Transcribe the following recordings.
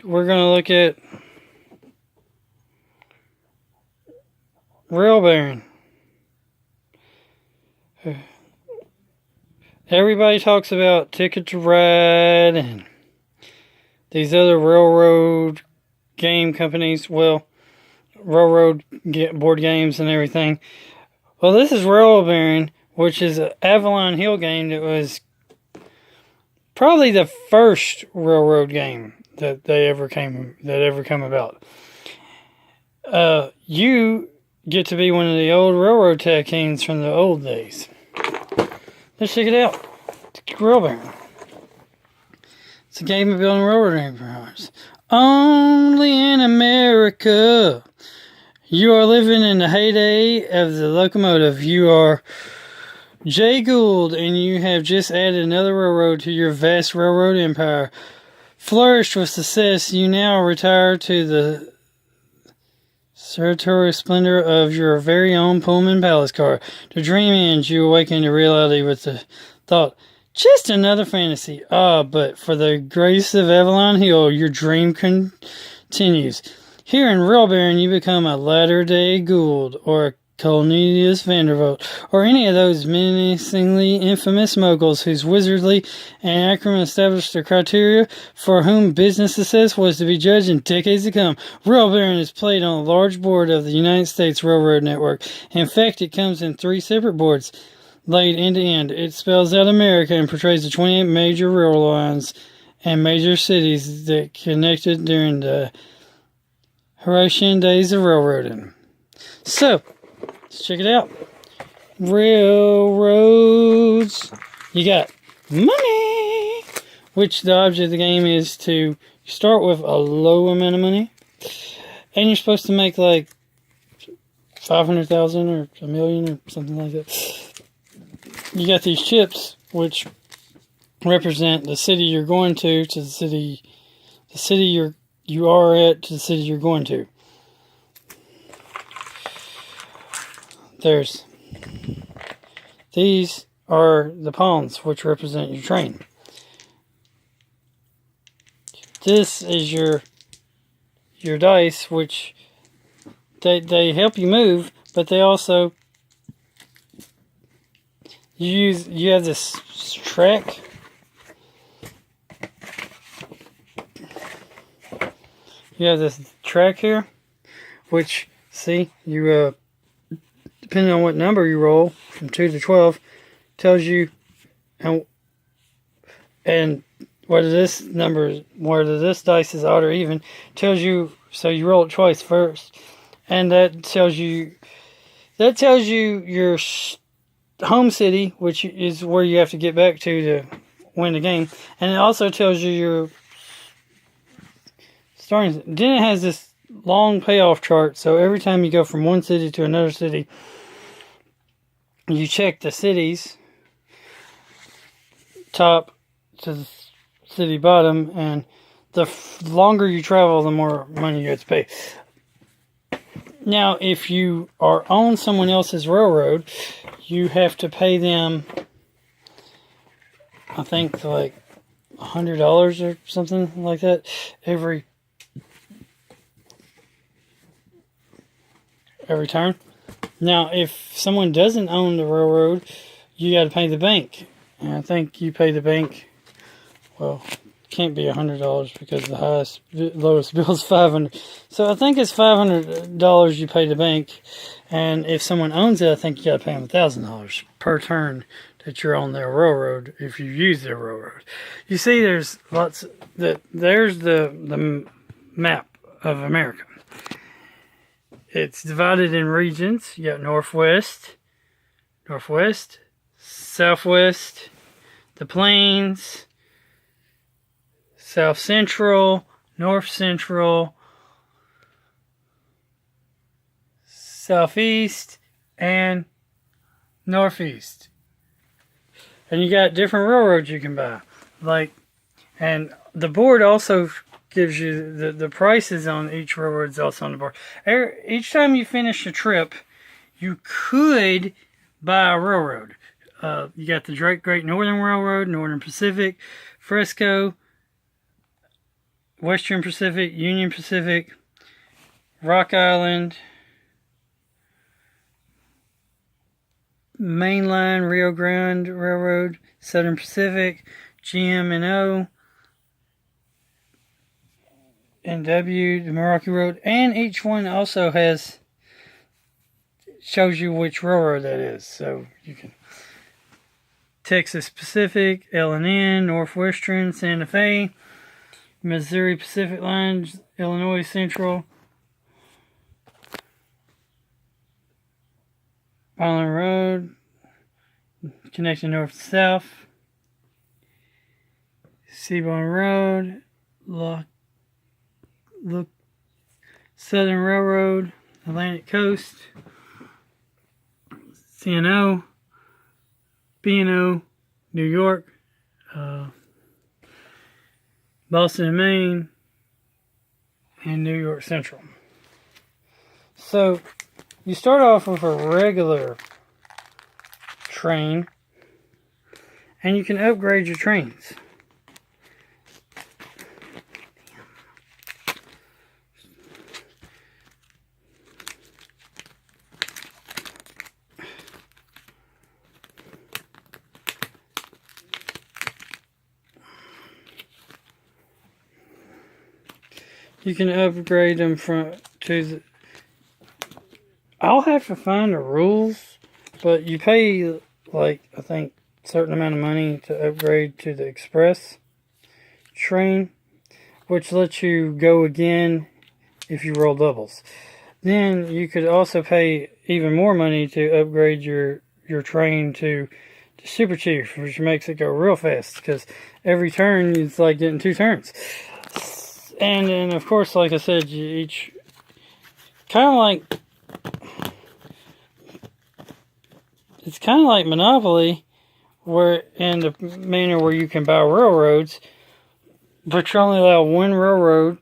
we're going to look at rail bearing. Everybody talks about Ticket to Ride and these other railroad game companies. Well, railroad board games and everything. Well, this is rail bearing, which is an Avalon Hill game that was probably the first railroad game that ever come about. You get to be one of the old railroad tycoons from the old days. Let's check it out. It's rail bearing. It's a game of building railroad empires. Only in America. You are living in the heyday of the locomotive. You are Jay Gould, and you have just added another railroad to your vast railroad empire. Flourished with success, you now retire to the territorial splendor of your very own Pullman Palace car. The dream ends, you awaken to reality with the thought, just another fantasy. But for the grace of Avalon Hill, your dream continues. Here in Rail Baron, you become a latter-day Gould, or a Cornelius Vanderbilt, or any of those menacingly infamous moguls whose wizardly and acumen established the criteria for whom business success was to be judged in decades to come. Rail Baron is played on a large board of the United States Railroad Network. In fact, it comes in 3 separate boards, laid end to end. It spells out America and portrays the 28 major rail lines and major cities that connected during the Horatian days of railroading. So, let's check it out. Railroads. You got money, which the object of the game is to start with a low amount of money, and you're supposed to make like 500,000 or a million or something like that. You got these chips, which represent the city you're going to the city you are at, to the city you're going to. These are the pawns, which represent your train. This is your dice, which they help you move, but they also you have this track. You have this track here, which, see, you, depending on what number you roll, from 2 to 12, tells you, and whether this dice is odd or even, tells you, so you roll it twice first, and that tells you your home city, which is where you have to get back to win the game, and it also tells you your starting. Then it has this long payoff chart, so every time you go from one city to another city, you check the cities top to the city bottom, and the longer you travel, the more money you have to pay. Now, if you are on someone else's railroad, you have to pay them, I think, like $100 or something like that every turn. Now, if someone doesn't own the railroad, you got to pay the bank. And I think you pay the bank, well, can't be $100 because the lowest bill is $500. So I think it's $500 you pay the bank. And if someone owns it, I think you got to pay them $1,000 per turn that you're on their railroad if you use their railroad. You see, there's there's the map of America. It's divided in regions. You got northwest, southwest, the plains, south central, north central, southeast, and northeast. And you got different railroads you can buy. And the board also gives you the prices on each railroad is also on the board. Each time you finish a trip, you could buy a railroad. You got the Great Northern Railroad, Northern Pacific, Frisco, Western Pacific, Union Pacific, Rock Island, Mainline Rio Grande Railroad, Southern Pacific, GM&O, NW, the Merauke Road, and each one also shows you which railroad that is. So you can Texas Pacific, L&N, Northwestern, Santa Fe, Missouri Pacific Lines, Illinois Central, Avalon Road, connecting north to south, Seaborn Road, Southern Railroad, Atlantic Coast, CNO, B&O, New York, Boston and Maine, and New York Central. So you start off with a regular train, and you can upgrade your trains. You can upgrade them I'll have to find the rules, but you pay, like, I think, a certain amount of money to upgrade to the express train, which lets you go again if you roll doubles. Then you could also pay even more money to upgrade your train to Super Chief, which makes it go real fast, because every turn it's like getting 2 turns. And then, of course, like I said, you each it's kind of like Monopoly, where in the manner where you can buy railroads, but you're only allowed 1 railroad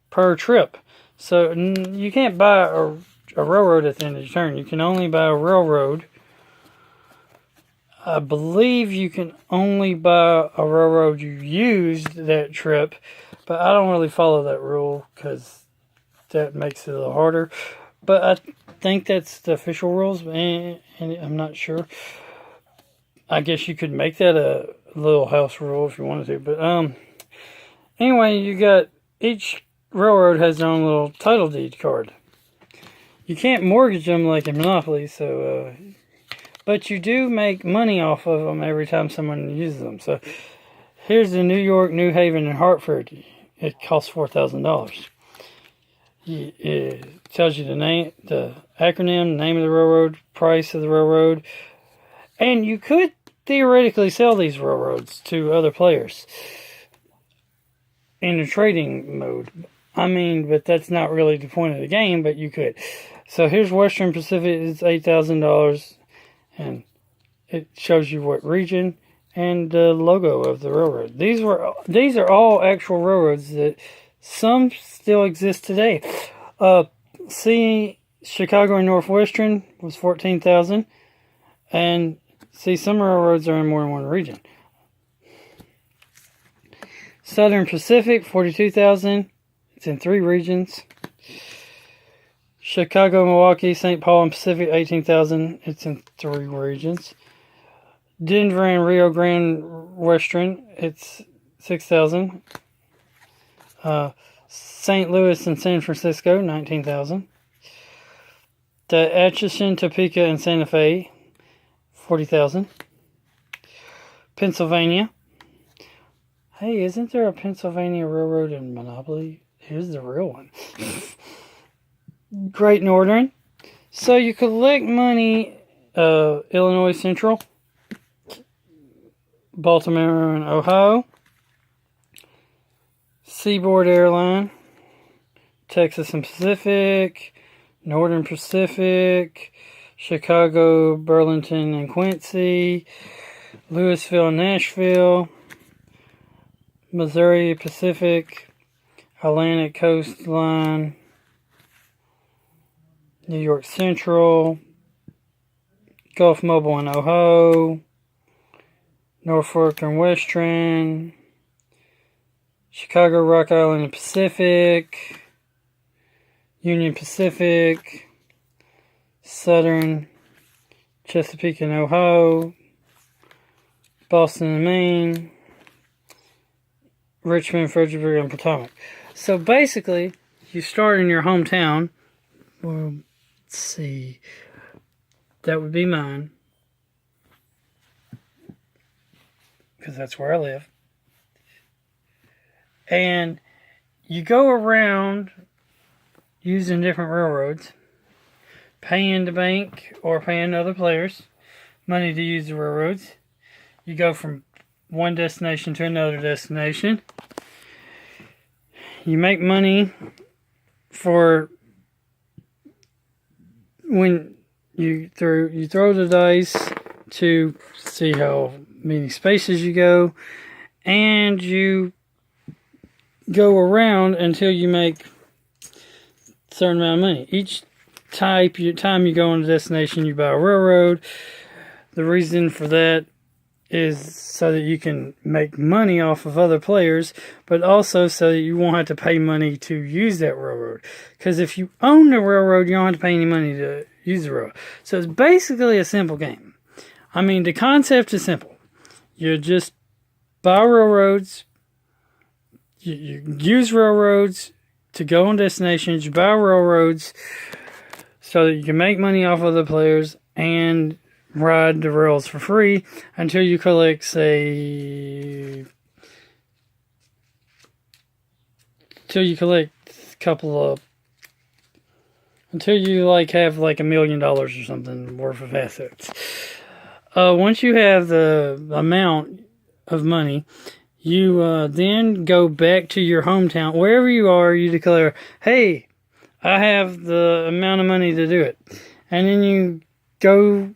per trip. So you can't buy a railroad at the end of the turn. You can only buy a railroad. I believe you can only buy a railroad you used that trip, but I don't really follow that rule because that makes it a little harder. But I think that's the official rules, and I'm not sure. I guess you could make that a little house rule if you wanted to. But anyway, you got each railroad has their own little title deed card. You can't mortgage them like in Monopoly, so but you do make money off of them every time someone uses them. So here's the New York, New Haven, and Hartford. It costs $4,000. It tells you the acronym, name of the railroad, price of the railroad, and you could theoretically sell these railroads to other players in a trading mode. I mean, but that's not really the point of the game, but you could. So here's Western Pacific. It's $8,000, and it shows you what region and the logo of the railroad. These are all actual railroads that some still exist today. See, Chicago and Northwestern was $14,000, and see, some railroads are in more than one region. Southern Pacific, $42,000. It's in 3 regions. Chicago, Milwaukee, St. Paul, and Pacific, $18,000. It's in 3 regions. Denver and Rio Grande Western, it's $6,000. St. Louis and San Francisco, $19,000. The Atchison, Topeka, and Santa Fe, $40,000. Pennsylvania. Hey, isn't there a Pennsylvania Railroad in Monopoly? Here's the real one. Great Northern. So you collect money, Illinois Central, Baltimore and Ohio, Seaboard Airline, Texas and Pacific, Northern Pacific, Chicago, Burlington and Quincy, Louisville and Nashville, Missouri Pacific, Atlantic Coast Line, New York Central, Gulf Mobile and Ohio, Norfolk and Western, Chicago, Rock Island, and Pacific, Union Pacific, Southern, Chesapeake and Ohio, Boston and Maine, Richmond, Fredericksburg, and Potomac. So basically, you start in your hometown. Well, let's see. That would be mine, because that's where I live. And you go around using different railroads, paying the bank or paying other players money to use the railroads. You go from one destination to another destination. You make money for when you throw the dice to see how many spaces you go, and you go around until you make a certain amount of money. Each time you go on a destination, you buy a railroad. The reason for that is so that you can make money off of other players, but also so that you won't have to pay money to use that railroad. Because if you own the railroad, you don't have to pay any money to use the railroad. So it's basically a simple game. I mean, the concept is simple. You just buy railroads, you use railroads to go on destinations, you buy railroads so that you can make money off other players and ride the rails for free until you collect, say, until you like have like $1 million or something worth of assets. Once you have the amount of money, you then go back to your hometown. Wherever you are, you declare, hey, I have the amount of money to do it. And then you go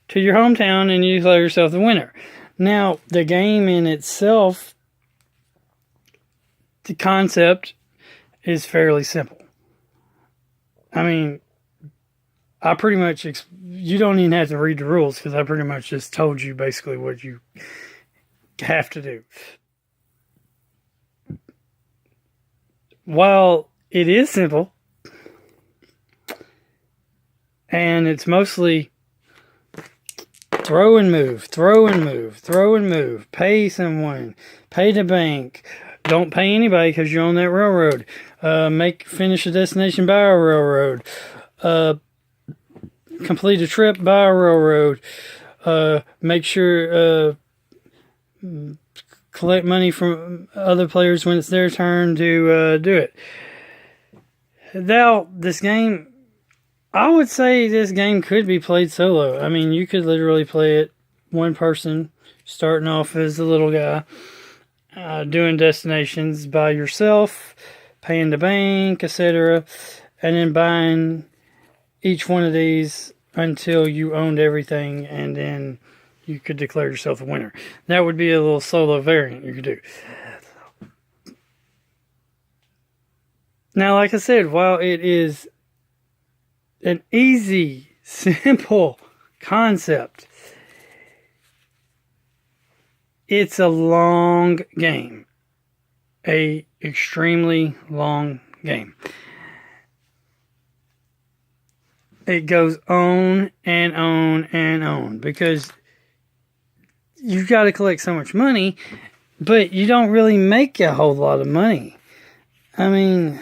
to your hometown and you declare yourself the winner. Now, the game in itself, the concept is fairly simple. I mean, I pretty much, you don't even have to read the rules because I pretty much just told you basically what you have to do. While it is simple, and it's mostly throw and move, pay someone, pay the bank, don't pay anybody because you're on that railroad, finish a destination by a railroad, complete a trip by a railroad, make sure, collect money from other players when it's their turn to do it. Now, this game, I would say this game could be played solo. I mean, you could literally play it one person, starting off as a little guy, doing destinations by yourself, paying the bank, etc., and then buying each one of these until you owned everything, and then you could declare yourself a winner. That would be a little solo variant you could do. Now, like I said, while it is an easy, simple concept, it's a long game. A extremely long game. It goes on and on and on because you've got to collect so much money, but you don't really make a whole lot of money. I mean,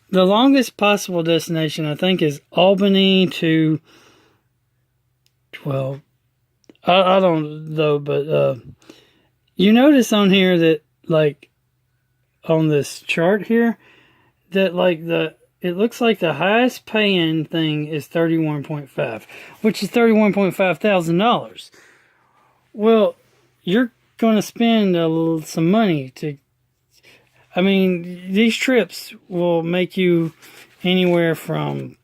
the longest possible destination, I think, is Albany to, well, I don't know, but you notice on here that, like, on this chart here, that, like, it looks like the highest paying thing is 31.5, which is $31,500. Well, you're going to spend some money to, I mean, these trips will make you anywhere from,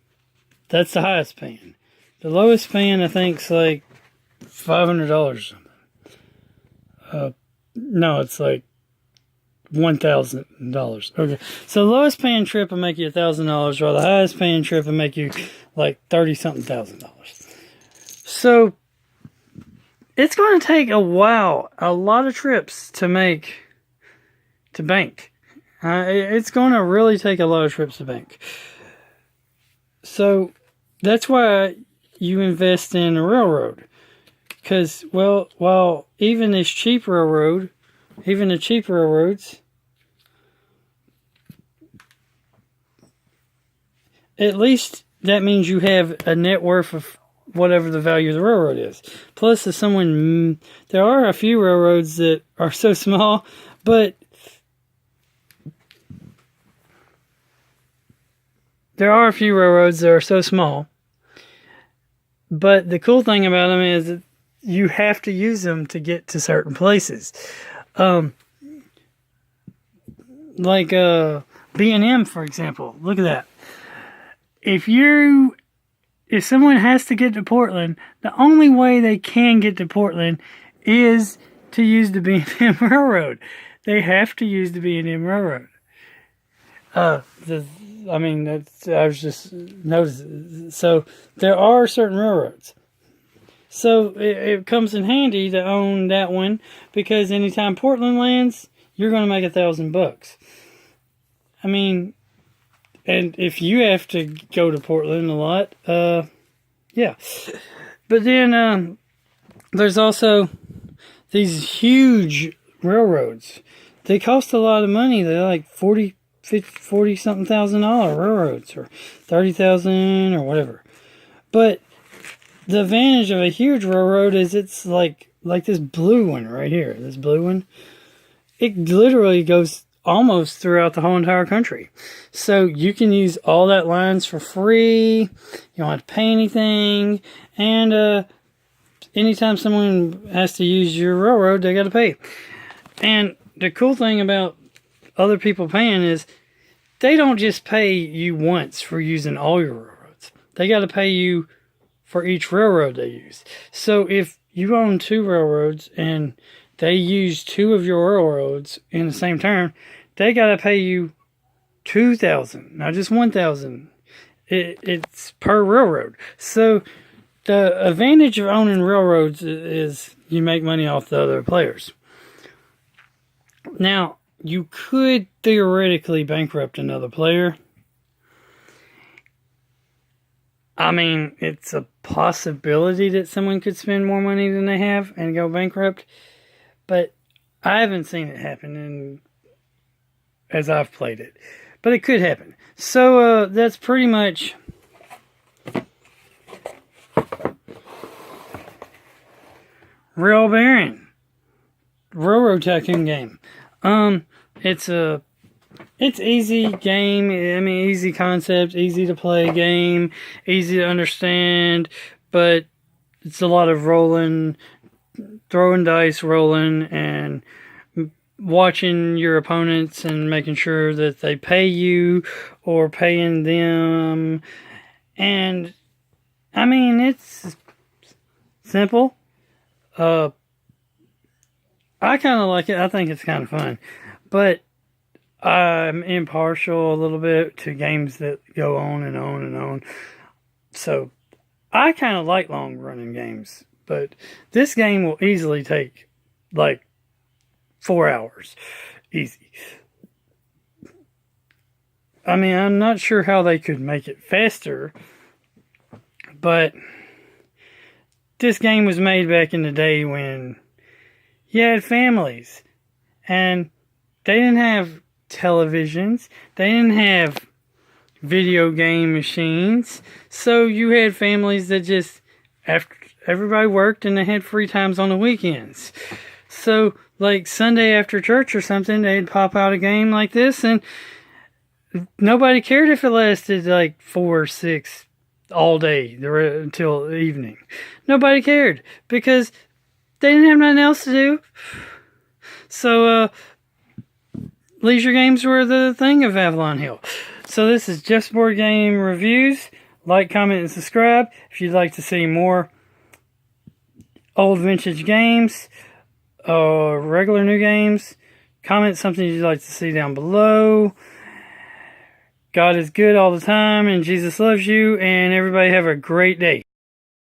that's the highest paying. The lowest paying, I think, is like $500 or something. No, it's like $1,000. Okay, so the lowest paying trip will make you $1,000, while the highest paying trip will make you like $30-something thousand. So it's going to take a while, a lot of trips to make to bank. It's going to really take a lot of trips to bank. So that's why you invest in a railroad. Because, well, while even the cheap railroads, at least that means you have a net worth of whatever the value of the railroad is. Plus, if there are a few railroads that are so small, but but the cool thing about them is that you have to use them to get to certain places. Like B&M, for example. Look at that. If someone has to get to Portland, the only way they can get to Portland is to use the B&M Railroad. They have to use the B&M Railroad. I was just noticing. So there are certain railroads. So it comes in handy to own that one, because anytime Portland lands, you're going to make $1,000. I mean, and if you have to go to Portland a lot, yeah. But then there's also these huge railroads. They cost a lot of money. They're like $40 something thousand railroads, or $30,000 or whatever. But the advantage of a huge railroad is it's like this blue one right here. This blue one, it literally goes almost throughout the whole entire country. So you can use all that lines for free. You don't have to pay anything. And anytime someone has to use your railroad, they got to pay. And the cool thing about other people paying is they don't just pay you once for using all your railroads. They got to pay you for each railroad they use. So if you own 2 railroads and they use 2 of your railroads in the same term, they got to pay you $2,000, not just $1,000. It's per railroad. So the advantage of owning railroads is you make money off the other players. Now, you could theoretically bankrupt another player. I mean, it's a possibility that someone could spend more money than they have and go bankrupt, but I haven't seen it happen as I've played it. But it could happen. So that's pretty much Rail Baron Railroad Tycoon game. It's easy game. I mean, easy concept, easy to play game, easy to understand, but it's a lot of rolling, throwing dice, rolling, and watching your opponents and making sure that they pay you or paying them. And I mean, it's simple. I kind of like it. I think it's kind of fun, but I'm impartial a little bit to games that go on and on and on. So I kind of like long running games, but this game will easily take like 4 hours. Easy. I mean, I'm not sure how they could make it faster, but this game was made back in the day when you had families and they didn't have televisions, they didn't have video game machines, so you had families that just, after everybody worked and they had free times on the weekends, so like Sunday after church or something, they'd pop out a game like this, and nobody cared if it lasted like 4 or 6 all day until the evening. Nobody cared because they didn't have nothing else to do. So leisure games were the thing of Avalon Hill. So this is Jeff's Board Game Reviews. Like, comment, and subscribe if you'd like to see more old vintage games or regular new games. Comment something you'd like to see down below. God is good all the time, and Jesus loves you, and everybody have a great day.